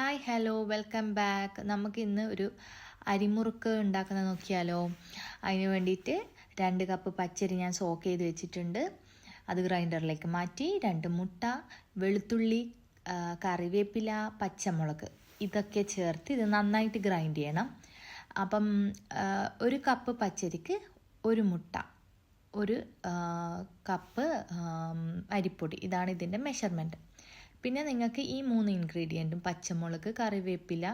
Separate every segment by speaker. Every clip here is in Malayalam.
Speaker 1: Hi hello welcome back. നമുക്ക് ഇന്ന് ഒരു അരിമുറുക്ക് ഉണ്ടാക്കുന്നത് നോക്കിയാലോ. അതിന് വേണ്ടിയിട്ട് 2 കപ്പ് പച്ചരി ഞാൻ സോക്ക് ചെയ്ത് വെച്ചിട്ടുണ്ട്. അത് ഗ്രൈൻഡറിലേക്ക് മാറ്റി 2 മുട്ട, വെളുത്തുള്ളി, കറിവേപ്പില, പച്ചമുളക് ഇതൊക്കെ ചേർത്ത് ഇത് നന്നായിട്ട് ഗ്രൈൻഡ് ചെയ്യണം. അപ്പം 1 കപ്പ് പച്ചരിക്ക് 1 മുട്ട, 1 കപ്പ് അരിപ്പൊടി, ഇതാണ് ഇതിൻ്റെ മെഷർമെൻറ്റ്. പിന്നെ നിങ്ങൾക്ക് ഈ 3 ഇൻഗ്രീഡിയൻറ്റും പച്ചമുളക്, കറിവേപ്പില,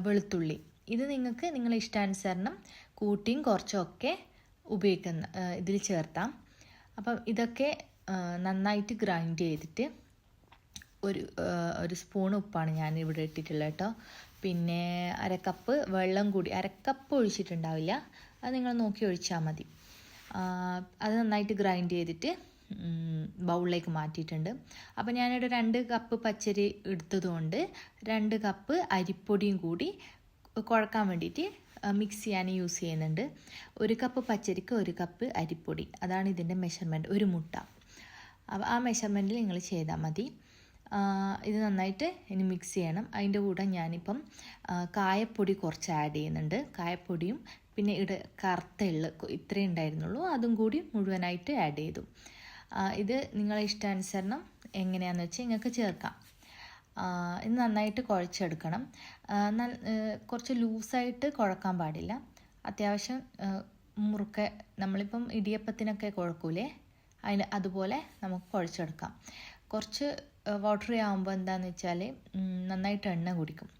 Speaker 1: വെളുത്തുള്ളി ഇത് നിങ്ങൾക്ക് നിങ്ങളുടെ ഇഷ്ടാനുസരണം കൂട്ടിയും കുറച്ചൊക്കെ ഇതിൽ ചേർത്താം. അപ്പം ഇതൊക്കെ നന്നായിട്ട് ഗ്രൈൻഡ് ചെയ്തിട്ട് ഒരു സ്പൂൺ ഉപ്പാണ് ഞാൻ ഇവിടെ ഇട്ടിട്ടുള്ളത് കേട്ടോ. പിന്നെ 1/2 കപ്പ് വെള്ളം കൂടി, 1/2 കപ്പ് ഒഴിച്ചിട്ടുണ്ടാവില്ല, അത് നിങ്ങൾ നോക്കി ഒഴിച്ചാൽ മതി. അത് നന്നായിട്ട് ഗ്രൈൻഡ് ചെയ്തിട്ട് ബൗളിലേക്ക് മാറ്റിയിട്ടുണ്ട്. അപ്പോൾ ഞാനിവിടെ 2 കപ്പ് പച്ചരി എടുത്തതുകൊണ്ട് 2 കപ്പ് അരിപ്പൊടിയും കൂടി കുഴക്കാൻ വേണ്ടിയിട്ട് മിക്സ് ചെയ്യാൻ യൂസ് ചെയ്യുന്നുണ്ട്. 1 കപ്പ് പച്ചരിക്ക് 1 കപ്പ് അരിപ്പൊടി, അതാണ് ഇതിൻ്റെ മെഷർമെൻറ്റ്. 1 മുട്ട, അപ്പോൾ ആ മെഷർമെൻറ്റിൽ നിങ്ങൾ ചെയ്താൽ മതി. ഇത് നന്നായിട്ട് ഇനി മിക്സ് ചെയ്യണം. അതിൻ്റെ കൂടെ ഞാനിപ്പം കായപ്പൊടി കുറച്ച് ആഡ് ചെയ്യുന്നുണ്ട്. കായപ്പൊടിയും പിന്നെ ഇവിടെ കറുത്ത എള്ള് ഇത്രയേ ഉണ്ടായിരുന്നുള്ളൂ, അതും കൂടി മുഴുവനായിട്ട് ആഡ് ചെയ്തു. ഇത് നിങ്ങളെ ഇഷ്ടാനുസരണം എങ്ങനെയാണെന്ന് വെച്ചാൽ നിങ്ങൾക്ക് ചേർക്കാം. ഇത് നന്നായിട്ട് കുഴച്ചെടുക്കണം. കുറച്ച് ലൂസായിട്ട് കുഴക്കാൻ പാടില്ല. അത്യാവശ്യം മുറുക്കെ നമ്മളിപ്പം ഇടിയപ്പത്തിനൊക്കെ കുഴക്കൂലേ, അതുപോലെ നമുക്ക് കുഴച്ചെടുക്കാം. കുറച്ച് വാട്ടറി ആകുമ്പോൾ എന്താണെന്ന് വെച്ചാൽ നന്നായിട്ട് എണ്ണ കുടിക്കും.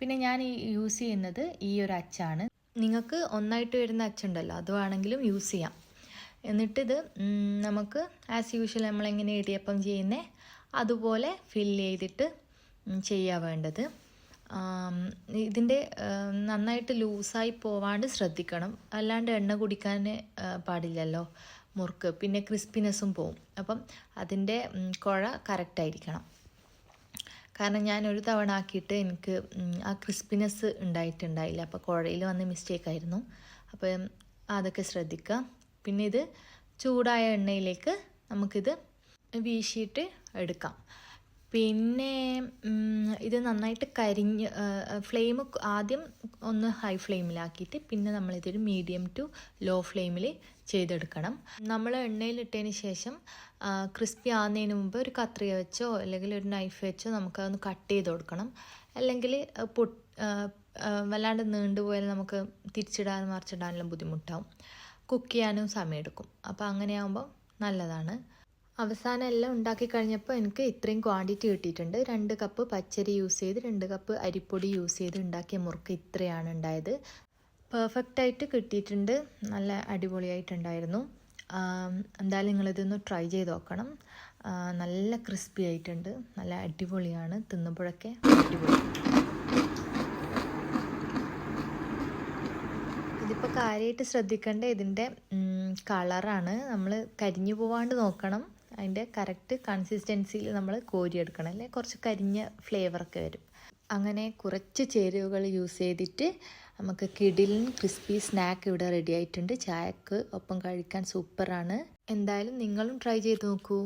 Speaker 1: പിന്നെ ഞാൻ യൂസ് ചെയ്യുന്നത് ഈ ഒരു അച്ചാണ്. നിങ്ങൾക്ക് ഒന്നായിട്ട് വരുന്ന അച്ചുണ്ടല്ലോ, അത് വേണമെങ്കിലും യൂസ് ചെയ്യാം. എന്നിട്ടിത് നമുക്ക് ആസ് യൂഷ്വൽ നമ്മളെങ്ങനെ ഇടിയപ്പം ചെയ്യുന്നേ അതുപോലെ ഫില്ല് ചെയ്തിട്ട് ചെയ്യാൻ വേണ്ടത്. ഇതിൻ്റെ നന്നായിട്ട് ലൂസായി പോവാണ്ട് ശ്രദ്ധിക്കണം, അല്ലാണ്ട് എണ്ണ കുടിക്കാൻ പാടില്ലല്ലോ മുറുക്ക്. പിന്നെ ക്രിസ്പിനെസ്സും പോവും. അപ്പം അതിൻ്റെ കുഴ കറക്റ്റായിരിക്കണം. കാരണം ഞാൻ ഒരു തവണ ആക്കിയിട്ട് എനിക്ക് ആ ക്രിസ്പിനെസ് ഉണ്ടായിട്ടുണ്ടായില്ല, അപ്പോൾ കുഴയിൽ വന്ന് മിസ്റ്റേക്കായിരുന്നു. അപ്പം അതൊക്കെ ശ്രദ്ധിക്കുക. പിന്നെ ഇത് ചൂടായ എണ്ണയിലേക്ക് നമുക്കിത് വീശിയിട്ട് എടുക്കാം. പിന്നെ ഇത് നന്നായിട്ട് ഫ്ലെയിം ആദ്യം ഒന്ന് ഹൈ ഫ്ലെയിമിലാക്കിയിട്ട് പിന്നെ നമ്മളിതൊരു മീഡിയം ടു ലോ ഫ്ലെയിമിൽ ചെയ്തെടുക്കണം. നമ്മൾ എണ്ണയിലിട്ടതിന് ശേഷം ക്രിസ്പി ആകുന്നതിന് മുമ്പ് ഒരു കത്രിക വെച്ചോ അല്ലെങ്കിൽ ഒരു നൈഫ് വെച്ചോ നമുക്കതൊന്ന് കട്ട് ചെയ്ത് കൊടുക്കണം. അല്ലെങ്കിൽ വല്ലാണ്ട് നീണ്ടുപോയാൽ നമുക്ക് തിരിച്ചിടാനും മറിച്ചിടാനെല്ലാം ബുദ്ധിമുട്ടാവും, കുക്ക് ചെയ്യാനും സമയമെടുക്കും. അപ്പോൾ അങ്ങനെയാകുമ്പോൾ നല്ലതാണ്. അവസാനം എല്ലാം ഉണ്ടാക്കി കഴിഞ്ഞപ്പോൾ എനിക്ക് ഇത്രയും ക്വാണ്ടിറ്റി കിട്ടിയിട്ടുണ്ട്. 2 കപ്പ് പച്ചരി യൂസ് ചെയ്ത് 2 കപ്പ് അരിപ്പൊടി യൂസ് ചെയ്ത് ഉണ്ടാക്കിയ മുറുക്ക് ഇത്രയാണ് ഉണ്ടായത്. പെർഫെക്റ്റായിട്ട് കിട്ടിയിട്ടുണ്ട്, നല്ല അടിപൊളിയായിട്ടുണ്ടായിരുന്നു. എന്തായാലും നിങ്ങളിതൊന്ന് ട്രൈ ചെയ്ത് നോക്കണം. നല്ല ക്രിസ്പി ആയിട്ടുണ്ട്, നല്ല അടിപൊളിയാണ്, തിന്നുമ്പോഴൊക്കെ അടിപൊളി. ഇതിപ്പോൾ കാര്യമായിട്ട് ശ്രദ്ധിക്കേണ്ട ഇതിൻ്റെ കളറാണ്. നമ്മൾ കരിഞ്ഞു പോവാണ്ട് നോക്കണം. അതിൻ്റെ കറക്റ്റ് കൺസിസ്റ്റൻസിയിൽ നമ്മൾ കോരിയെടുക്കണം, അല്ലേ കുറച്ച് കരിഞ്ഞ ഫ്ലേവറൊക്കെ വരും. അങ്ങനെ കുറച്ച് ചേരുവകൾ യൂസ് ചെയ്തിട്ട് നമുക്ക് കിടിലൻ ക്രിസ്പി സ്നാക്ക് ഇവിടെ റെഡി ആയിട്ടുണ്ട്. ചായക്ക് ഒപ്പം കഴിക്കാൻ സൂപ്പറാണ്. എന്തായാലും നിങ്ങളും ട്രൈ ചെയ്ത് നോക്കൂ.